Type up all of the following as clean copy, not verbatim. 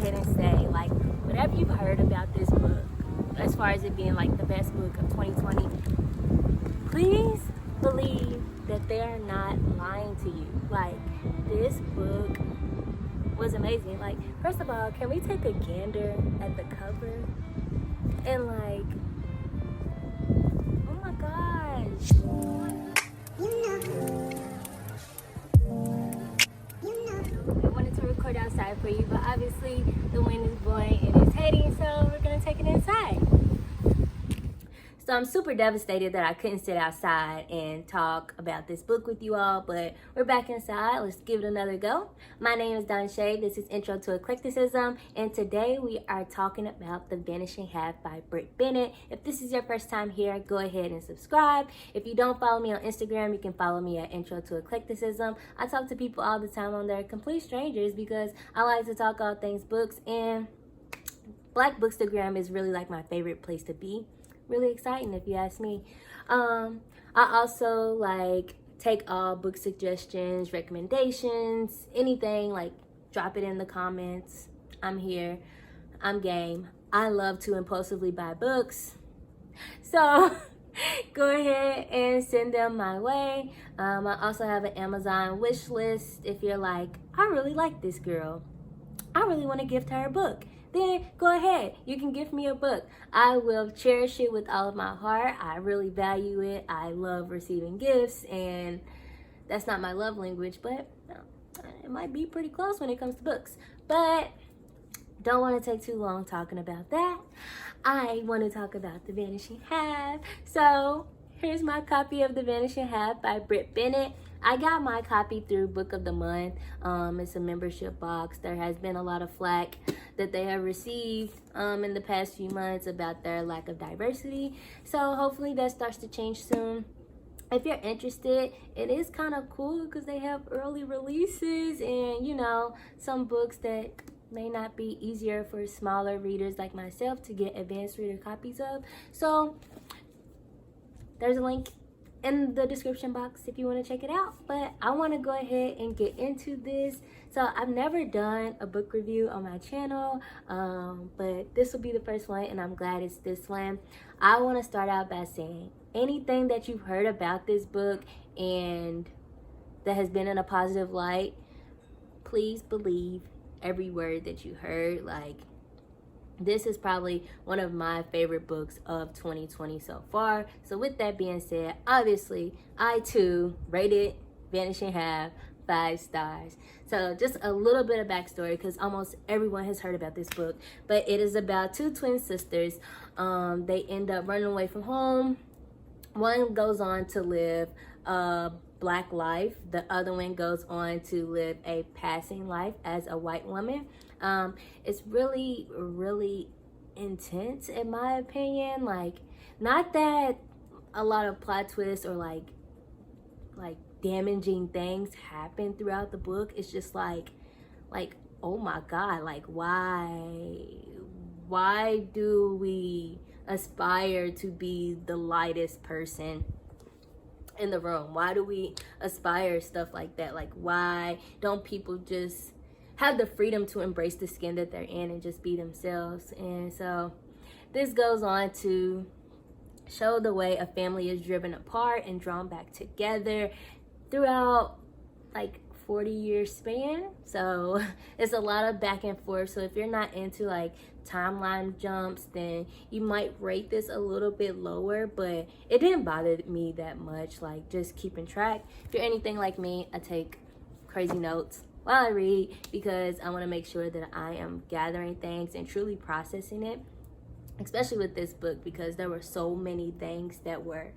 ahead and say, like, whatever you've heard about this book, as far as it being like the best book of 2020, please believe that they are not lying to you. Like, this book was amazing. Like, first of all, can we take a gander at the cover? And like, oh my gosh. I wanted to record outside for you, but obviously the wind is blowing and it's hating, so we're gonna take it inside. So I'm super devastated that I couldn't sit outside and talk about this book with you all, but we're back inside. Let's give it another go. My name is Dawnshaee. This is Intro to Eclecticism, and today we are talking about The Vanishing Half by Brit Bennett. If this is your first time here, go ahead and subscribe. If you don't follow me on Instagram, you can follow me at Intro to Eclecticism. I talk to people all the time on there, complete strangers, because I like to talk all things books, and Black Bookstagram is really like my favorite place to be. Really exciting if you ask me. I also like take all book suggestions, recommendations, anything, like drop it in the comments. I'm here, I'm game. I love to impulsively buy books, so go ahead and send them my way. I also have an Amazon wish list. If you're like, I really like this girl, I really want to gift her a book, then go ahead, you can gift me a book. I will cherish it with all of my heart. I really value it. I love receiving gifts, and that's not my love language, but it might be pretty close when it comes to books. But don't want to take too long talking about that. I want to talk about The Vanishing Half. So here's my copy of The Vanishing Half by Brit Bennett. I got my copy through Book of the Month. It's a membership box. There has been a lot of flack that they have received in the past few months about their lack of diversity. So hopefully that starts to change soon. If you're interested, it is kind of cool because they have early releases and, you know, some books that may not be easier for smaller readers like myself to get advanced reader copies of. So there's a link in the description box if you want to check it out. But I want to go ahead and get into this. So I've never done a book review on my channel, but this will be the first one, and I'm glad it's this one. I want to start out by saying, anything that you've heard about this book and that has been in a positive light, please believe every word that you heard. Like, this is probably one of my favorite books of 2020 so far. So with that being said, obviously I too rated Vanishing Half 5 stars. So just a little bit of backstory, because almost everyone has heard about this book, but it is about two twin sisters. They end up running away from home. One goes on to live a Black life, the other one goes on to live a passing life as a white woman. It's really intense in my opinion. Like, not that a lot of plot twists or like damaging things happen throughout the book. It's just like oh my god, like why do we aspire to be the lightest person in the room? Why do we aspire stuff like that? Like, why don't people just have the freedom to embrace the skin that they're in and just be themselves? And so this goes on to show the way a family is driven apart and drawn back together throughout like 40-year span. So it's a lot of back and forth. So if you're not into like timeline jumps, then you might rate this a little bit lower, but it didn't bother me that much. Like, just keeping track. If you're anything like me, I take crazy notes while I read, because I want to make sure that I am gathering things and truly processing it, especially with this book, because there were so many things that were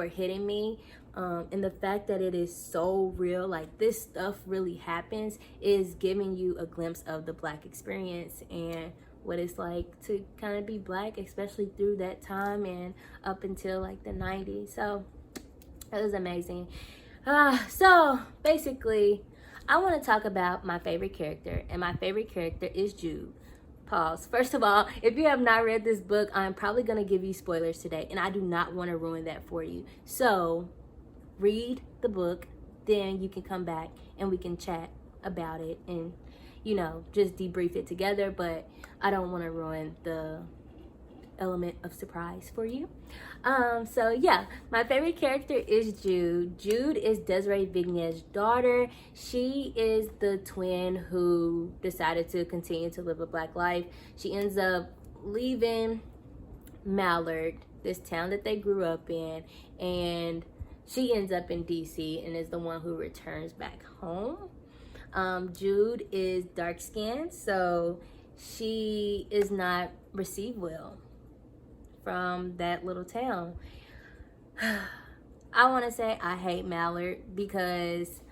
hitting me, and the fact that it is so real, like this stuff really happens, is giving you a glimpse of the Black experience and what it's like to kind of be Black, especially through that time and up until like the 90s. So it was amazing. So basically, I want to talk about my favorite character, and my favorite character is Jude. Pause. First of all, if you have not read this book, I'm probably going to give you spoilers today, and I do not want to ruin that for you. So read the book, then you can come back and we can chat about it and, you know, just debrief it together, but I don't want to ruin the element of surprise for you. So yeah, my favorite character is Jude. Jude is Desiree Vignet's daughter. She is the twin who decided to continue to live a black life. She ends up leaving Mallard, this town that they grew up in, and she ends up in DC and is the one who returns back home. Jude is dark skinned, so she is not received well from that little town. I want to say I hate Mallard because,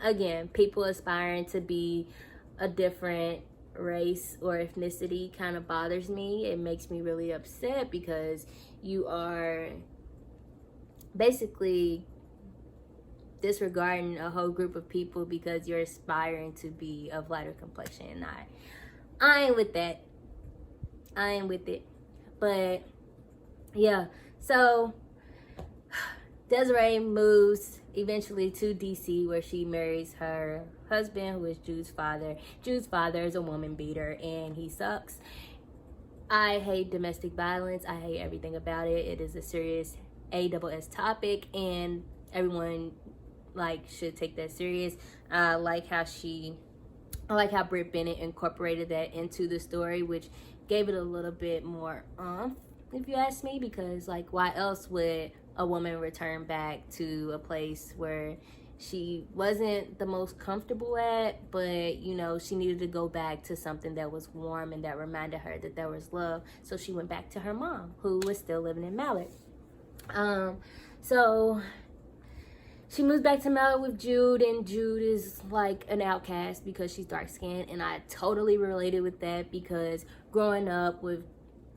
again, people aspiring to be a different race or ethnicity kind of bothers me. It makes me really upset because you are basically disregarding a whole group of people because you're aspiring to be of lighter complexion. And I ain't with that. I ain't with it. But yeah, so Desiree moves eventually to DC, where she marries her husband, who is Jude's father. Jude's father is a woman beater and he sucks. I hate domestic violence. I hate everything about it. It is a serious ASS topic and everyone should take that serious. I like how Brit Bennett incorporated that into the story, which gave it a little bit more if you ask me, because why else would a woman return back to a place where she wasn't the most comfortable at, but you know, she needed to go back to something that was warm and that reminded her that there was love. So she went back to her mom, who was still living in Mallard. So she moves back to Mallard with Jude, and Jude is like an outcast because she's dark skinned, and I totally related with that because growing up with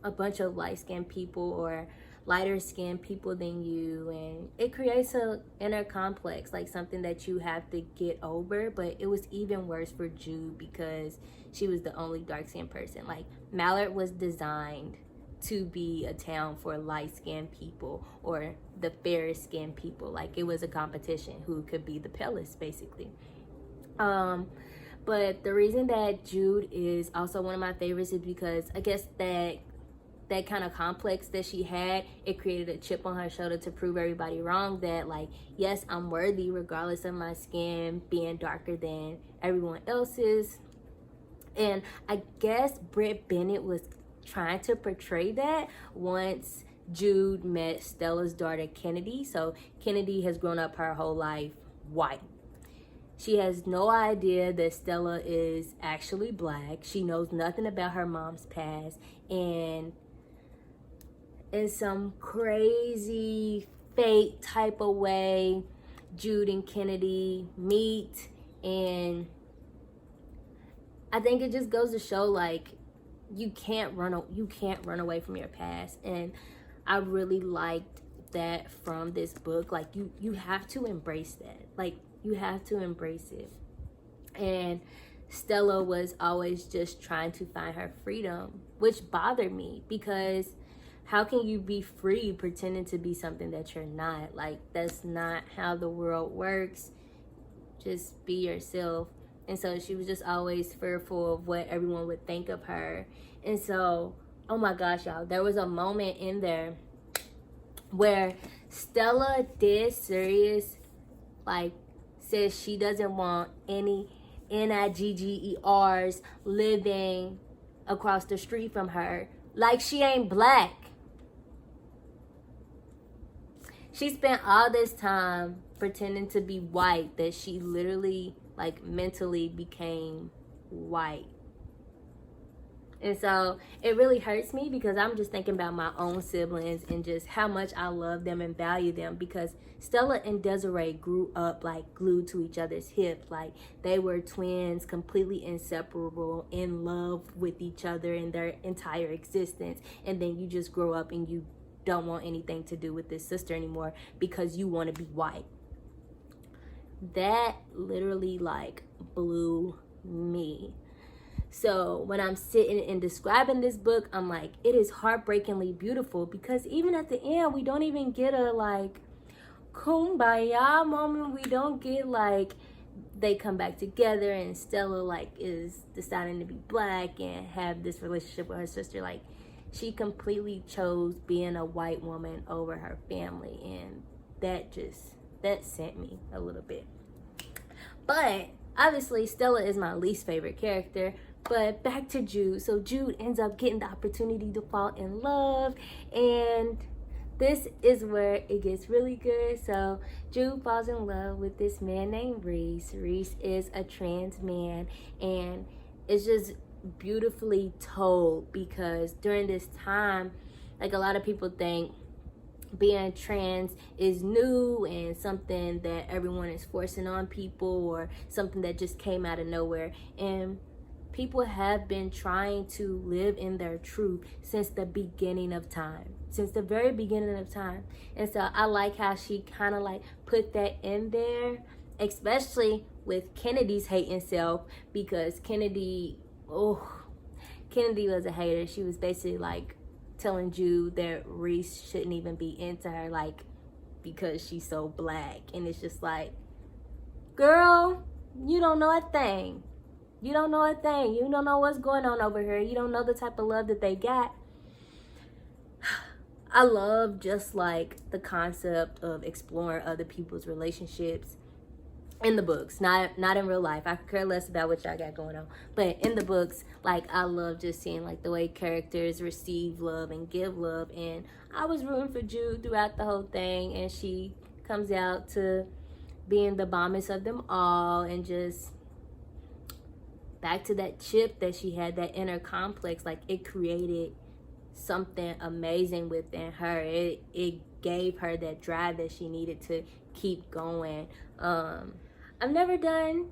a bunch of light skinned people or lighter skinned people than you, and it creates a inner complex, like something that you have to get over. But it was even worse for Jude because she was the only dark skinned person. Like, Mallard was designed to be a town for light skinned people or the fairest skinned people. Like, it was a competition who could be the palest, basically. But the reason that Jude is also one of my favorites is because I guess that kind of complex that she had, it created a chip on her shoulder to prove everybody wrong, that yes, I'm worthy regardless of my skin being darker than everyone else's. And I guess Brit Bennett was trying to portray that once Jude met Stella's daughter Kennedy. So Kennedy has grown up her whole life white. She has no idea that Stella is actually black. She knows nothing about her mom's past, and in some crazy fate type of way, Jude and Kennedy meet, and I think it just goes to show you can't run away from your past. And I really liked that from this book. You have to embrace that. You have to embrace it. And Stella was always just trying to find her freedom, which bothered me because how can you be free pretending to be something that you're not? That's not how the world works. Just be yourself. And so she was just always fearful of what everyone would think of her. And so, oh my gosh, y'all, there was a moment in there where Stella dead serious, says she doesn't want any NIGGERs living across the street from her. She ain't black. She spent all this time pretending to be white that she literally mentally became white. And so it really hurts me because I'm just thinking about my own siblings and just how much I love them and value them, because Stella and Desiree grew up glued to each other's hip. They were twins, completely inseparable, in love with each other in their entire existence. And then you just grow up and you don't want anything to do with this sister anymore because you want to be white. That literally blew me. So when I'm sitting and describing this book, I'm it is heartbreakingly beautiful, because even at the end, we don't even get a kumbaya moment. We don't get they come back together, and Stella like is deciding to be black and have this relationship with her sister. Like, she completely chose being a white woman over her family, and that sent me a little bit. But obviously Stella is my least favorite character. But back to Jude. So Jude ends up getting the opportunity to fall in love, and this is where it gets really good. So Jude falls in love with this man named Reese. Reese is a trans man, and it's just beautifully told, because during this time, like, a lot of people think being trans is new and something that everyone is forcing on people, or something that just came out of nowhere. And people have been trying to live in their truth since the beginning of time, since the very beginning of time. And so I like how she kind of like put that in there, especially with Kennedy's hating self, because Kennedy was a hater. She was basically like telling Jude that Reese shouldn't even be into her, like, because she's so black. And it's just like, girl, you don't know a thing. You don't know a thing. You don't know what's going on over here. You don't know the type of love that they got. I love just like the concept of exploring other people's relationships in the books, not in real life. I could care less about what y'all got going on, but in the books, like, I love just seeing like the way characters receive love and give love. And I was rooting for Jude throughout the whole thing, and she comes out to being the bombest of them all, and just back to that chip that she had, that inner complex. Like, it created something amazing within her. It gave her that drive that she needed to keep going. I've never done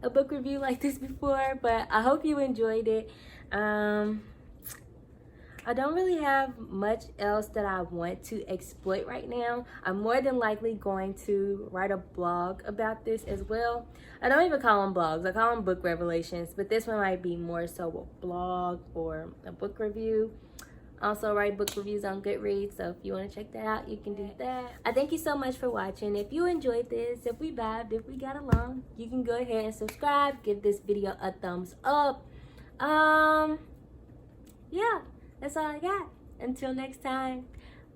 a book review like this before, but I hope you enjoyed it. I don't really have much else that I want to exploit right now. I'm more than likely going to write a blog about this as well. I don't even call them blogs, I call them book revelations, but this one might be more so a blog or a book review. I also write book reviews on Goodreads, so if you want to check that out, you can do that. I thank you so much for watching. If you enjoyed this, if we vibed, if we got along, you can go ahead and subscribe, give this video a thumbs up. Yeah, that's all I got. Until next time,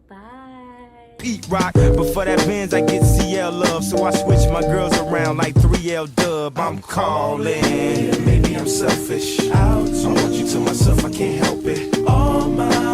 bye. Eat rock, but for that Benz I get CL love, so I switch my girls around like 3L Dub. I'm calling, maybe I'm selfish. I want you to myself, I can't help it. All my